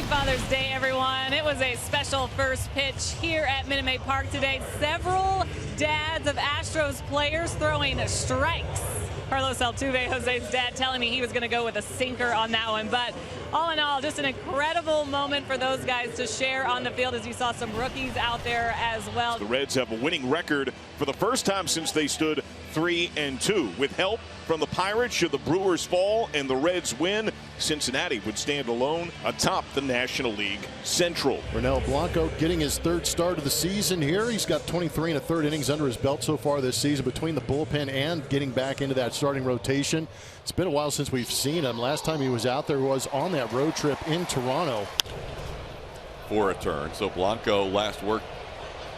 Father's Day, everyone. It was a special first pitch here at Minute Maid Park today. Several dads of Astros players throwing strikes. Carlos Altuve, Jose's dad, telling me he was going to go with a sinker on that one. But all in all, just an incredible moment for those guys to share on the field, as you saw some rookies out there as well. The Reds have a winning record for the first time since they stood 3-2. With help from the Pirates, should the Brewers fall and the Reds win, Cincinnati would stand alone atop the National League Central. Ronel Blanco getting his third start of the season here. He's got 23 1/3 innings under his belt so far this season between the bullpen and getting back into that starting rotation. It's been a while since we've seen him. Last time he was out there was on that road trip in Toronto. For a turn. So Blanco last worked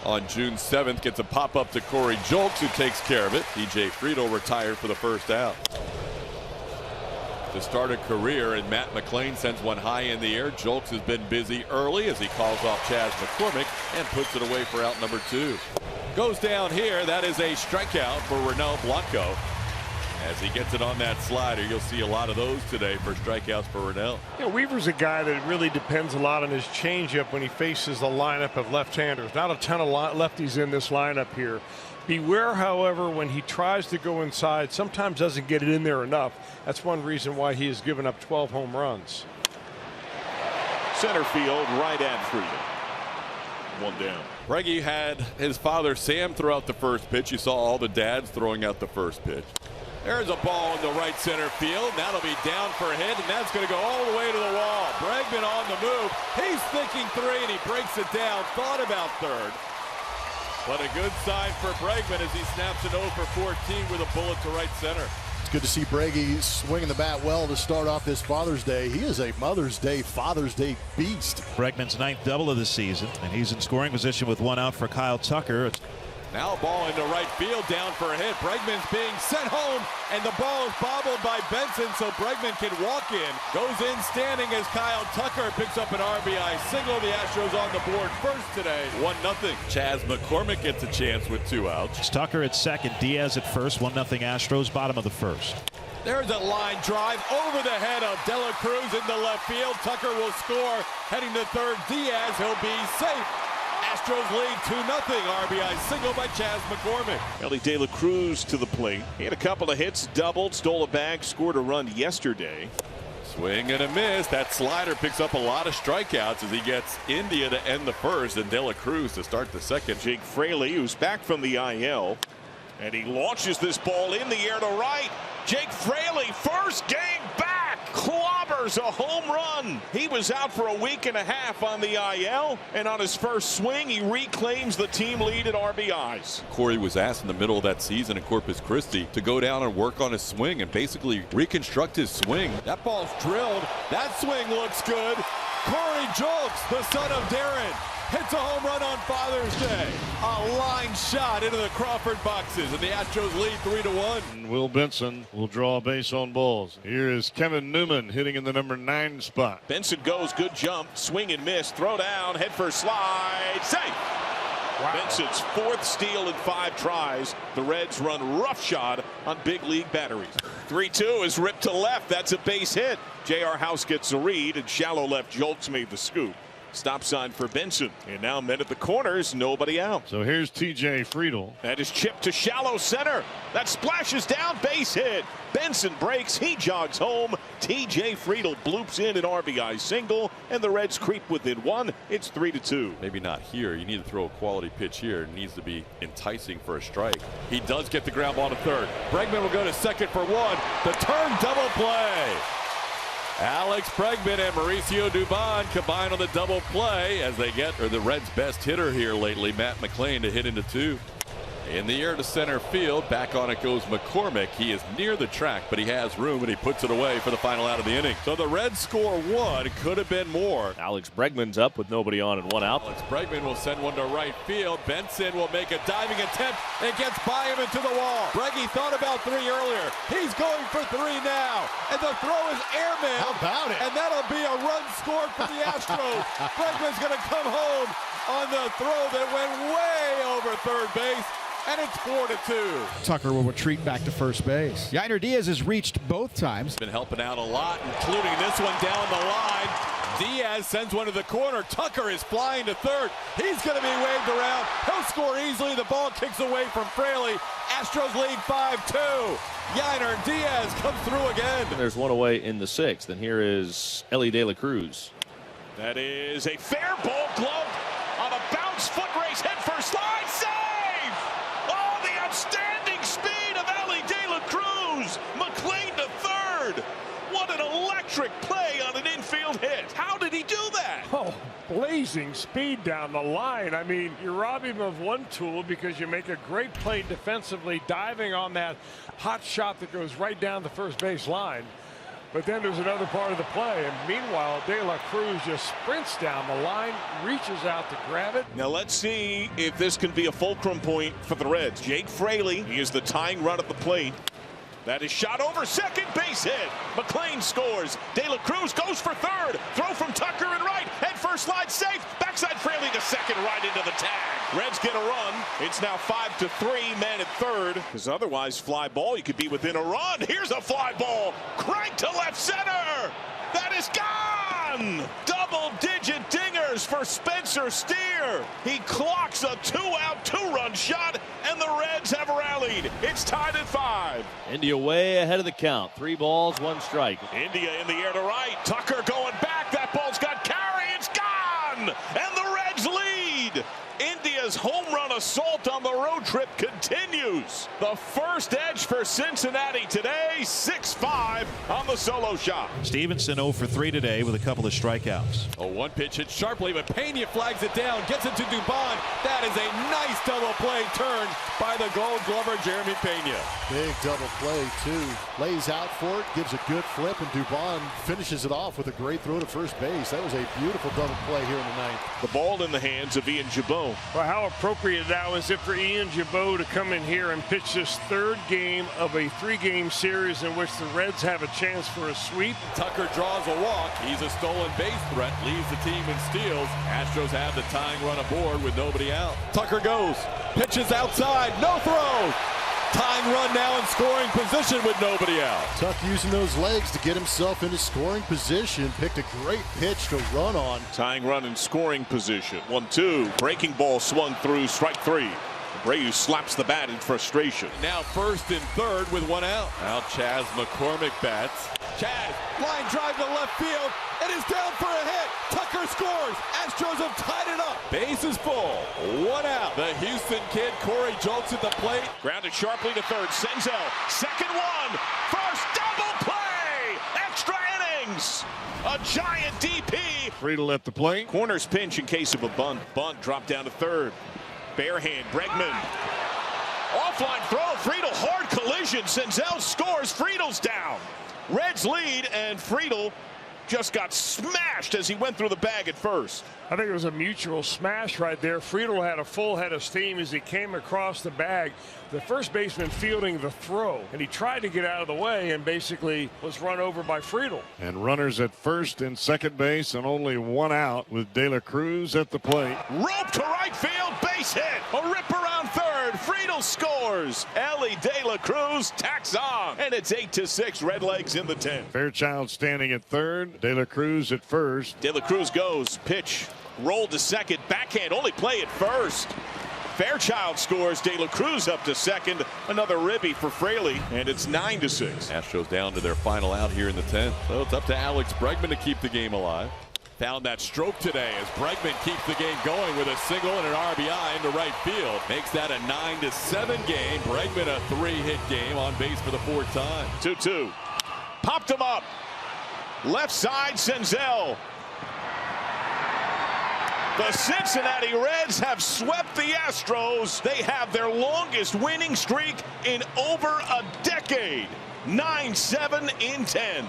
on June 7th, gets a pop-up to Corey Julks, who takes care of it. TJ Friedl retired for the first out. To start a career, and Matt McLain sends one high in the air. Julks has been busy early as he calls off Chas McCormick and puts it away for out number 2. Goes down here. That is a strikeout for Ronel Blanco. As he gets it on that slider, you'll see a lot of those today for strikeouts for Ronel. You know, Weaver's a guy that really depends a lot on his changeup when he faces the lineup of left-handers. Not a ton of lefties in this lineup here. Beware, however, when he tries to go inside, sometimes doesn't get it in there enough. That's one reason why he has given up 12 home runs. Center field, right at Friedl. One down. Breggy had his father Sam throw out the first pitch. You saw all the dads throwing out the first pitch. There's a ball in the right center field. That'll be down for a hit, and that's going to go all the way to the wall. Bregman on the move. He's thinking 3, and he breaks it down. Thought about third. But a good sign for Bregman as he snaps an 0 for 14 with a bullet to right center. It's good to see Breggy swinging the bat well to start off this Father's Day. He is a Mother's Day, Father's Day beast. Bregman's 9th double of the season, and he's in scoring position with one out for Kyle Tucker. Now a ball into right field, down for a hit. Bregman's being sent home, and the ball is bobbled by Benson, so Bregman can walk in. Goes in standing as Kyle Tucker picks up an RBI single. The Astros on the board first today, 1-0. Chas McCormick gets a chance with 2 outs. It's Tucker at second, Diaz at first, 1-0 Astros, bottom of the first. There's a line drive over the head of De La Cruz into left field. Tucker will score. Heading to third, Diaz, he'll be safe. Astros lead 2-0. RBI single by Chas McCormick. Ellie De La Cruz to the plate. He had a couple of hits, doubled, stole a bag, scored a run yesterday. Swing and a miss. That slider picks up a lot of strikeouts as he gets India to end the first and De La Cruz to start the second. Jake Fraley, who's back from the IL, and he launches this ball in the air to right. Jake Fraley, first game back, clobbers a home run. He was out for a week and a half on the IL, and on his first swing, he reclaims the team lead at RBIs. Corey was asked in the middle of that season in Corpus Christi to go down and work on his swing and basically reconstruct his swing. That ball's drilled. That swing looks good. Corey Julks, the son of Darren, hits a home run on Father's Day. A line shot into the Crawford boxes, and the Astros lead 3-1. Will Benson will draw a base on balls. Here is Kevin Newman hitting in the number 9 spot. Benson goes, good jump, swing and miss, throw down, head first slide, safe. Wow. Benson's 4th steal in 5 tries. The Reds run roughshod on big league batteries. 3-2 is ripped to left. That's a base hit. J.R. House gets a read, and shallow left Julks made the scoop. Stop sign for Benson, and now men at the corners, nobody out. So here's TJ Friedl. That is chipped to shallow center. That splashes down, base hit. Benson breaks, he jogs home. TJ Friedl bloops in an RBI single, and the Reds creep within 1. It's 3-2. Maybe not here. You need to throw a quality pitch here. It needs to be enticing for a strike. He does get the ground ball to third. Bregman will go to second for 1. The turn double play. Alex Bregman and Mauricio Dubon combine on the double play as they get the Reds' best hitter here lately, Matt McLain, to hit into 2. In the air to center field. Back on it goes McCormick. He is near the track, but he has room, and he puts it away for the final out of the inning. So the Reds score 1. Could have been more. Alex Bregman's up with nobody on and 1 out. Alex Bregman will send one to right field. Benson will make a diving attempt and gets by him into the wall. Breggy thought about 3 earlier. He's going for 3 now. And the throw is airman. How about it? And that'll be a run scored for the Astros. Bregman's going to come home on the throw that went way over third base. And it's 4-2. Tucker will retreat back to first base. Yainer Diaz has reached both times. Been helping out a lot, including this one down the line. Diaz sends one to the corner. Tucker is flying to third. He's going to be waved around. He'll score easily. The ball kicks away from Fraley. Astros lead 5-2. Yainer and Diaz come through again. There's one away in the 6th, and here is Elly De La Cruz. That is a fair ball glove on a bounce foot race, head first slide, save! Oh, the outstanding speed of Elly De La Cruz. McLean to third. What an electric play on an infield hit. How did he do that? Oh, blazing speed down the line. I mean, you rob him of one tool because you make a great play defensively, diving on that hot shot that goes right down the first base line. But then there's another part of the play, and meanwhile, De La Cruz just sprints down the line, reaches out to grab it. Now let's see if this can be a fulcrum point for the Reds. Jake Fraley, he is the tying run at the plate. That is shot over second, base hit. McLean scores. De La Cruz goes for third. Throw from Tucker and right. Head first slide safe. Backside Fraley to second, right into the tag. Reds get a run. It's now 5-3, man at third. Because otherwise, fly ball, you could be within a run. Here's a fly ball. Crank to left center. That is gone. Double-digit dingers for Spencer Steer. He clocks a 2-out, 2-run shot, and the Reds have rallied. It's tied at 5. India way ahead of the count. 3 balls, 1 strike. India in the air to right. Tucker going back. That ball's got carry. It's gone. And the Reds lead. India's home run assault on the road trip continues. The first edge for Cincinnati today, 6-5 on the solo shot. Stevenson 0 for 3 today with a couple of strikeouts. Oh, one pitch hit sharply, but Pena flags it down, gets it to Dubon. That is a nice double play turn by the Gold Glover, Jeremy Pena. Big double play, too. Lays out for it, gives a good flip, and Dubon finishes it off with a great throw to first base. That was a beautiful double play here in the ninth. The ball in the hands of Ian Gibaut. Well, how appropriate now is it for Ian Gibaut to come in here and pitch this third game of a 3-game series in which the Reds have a chance for a sweep. Tucker draws a walk. He's a stolen base threat, leads the team in steals. Astros have the tying run aboard with nobody out. Tucker goes, pitches outside, no throw. Tying run now in scoring position with nobody out. Tuck using those legs to get himself into scoring position. Picked a great pitch to run on. Tying run in scoring position. 1-2. Breaking ball swung through, strike 3. Abreu slaps the bat in frustration. Now first and third with 1 out. Now Chas McCormick bats. Chas, line drive to left field. It is down for a hit. Tucker scores. Astros have tied it up. Base is full. 1 out. The Houston kid, Corey Julks at the plate. Grounded sharply to third. Senzel, second one. First double play. Extra innings. A giant DP. Friedel at the plate. Corners pinch in case of a bunt. Bunt dropped down to third. Bare hand, Bregman. Offline throw, Friedel, hard collision. Senzel scores, Friedel's down. Reds lead, and Friedel just got smashed as he went through the bag at first. I think it was a mutual smash right there. Friedel had a full head of steam as he came across the bag. The first baseman fielding the throw, and he tried to get out of the way and basically was run over by Friedel. And runners at first and second base, and only 1 out with De La Cruz at the plate. Rope to right field, base hit. A rip around third. Friedel scores. Elly De La Cruz tacks on, and it's 8-6. Redlegs in the 10th. Fairchild standing at third. De La Cruz at first. De La Cruz goes, pitch, roll to second, backhand, only play at first. Fairchild scores, De La Cruz up to second. Another ribby for Fraley, and it's 9-6. Astros down to their final out here in the 10th. So it's up to Alex Bregman to keep the game alive. Found that stroke today as Bregman keeps the game going with a single and an RBI into right field. Makes that a 9-7 game. Bregman a 3-hit game, on base for the 4th time. 2-2. Popped him up. Left side, Senzel. The Cincinnati Reds have swept the Astros. They have their longest winning streak in over a decade. 9-7 in 10.